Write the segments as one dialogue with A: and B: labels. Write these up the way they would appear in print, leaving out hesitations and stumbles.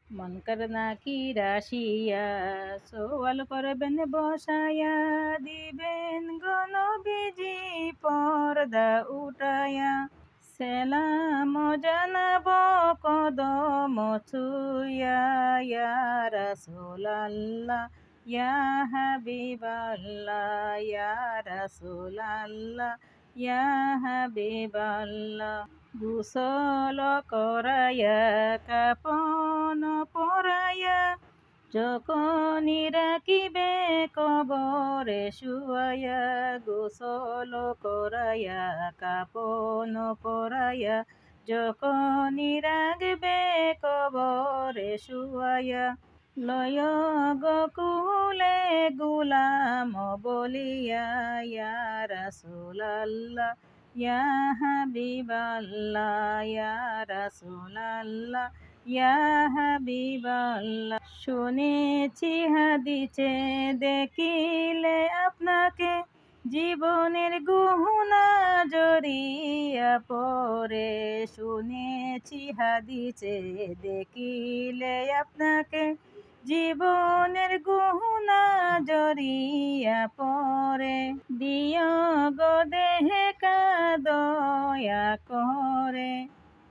A: মন করনা কি রাশিয়া সোয়াল করবেন বসায়া দিবেন গো নবীজি পর্দা উঠায়া সেলাম জানাব কদম ছুঁয়া ইয়া রাসূলাল্লাহ ইয়া হাবিবাল্লাহ ইয়া রাসূলাল্লাহ ইয়া হাবিবাল্লাহ গোসল করায়া কাপন পরায়া যখনই রাখিবে কবরে শুয়ায়া গোসল করায়া কাপন পরায়া যখনই রাখবে কবরে শুয়ায়া লয় গকুলে গুলাম বলিয়া ইয়া রাসূলাল্লাহ ইয়া হাবিবাল্লাহ ইয়া রাসূলাল্লাহ ইয়া হাবিবাল্লাহ শুনেছি হাদিসে দেখিলে আপনাকে জীবনের গহনা জড়িয়া পড়ে শুনেছি হাদিসে দেখিলে আপনাকে জীবনের গহনা জড়িয়া পড়ে দিয় গো দেহে দয়া করে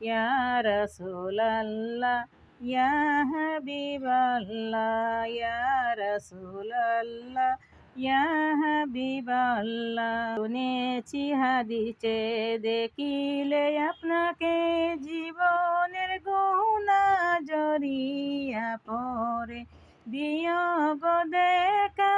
A: ইয়া রাসূলাল্লাহ ইয়া হাবিবাল্লাহ ইয়া রাসূলাল্লাহ ইয়া হাবিবাল্লাহ শুনেছি হাদিসে দেখিলে আপনাকে জীবনের গহনা জড়িয়া পড়ে দিয় গো দেখা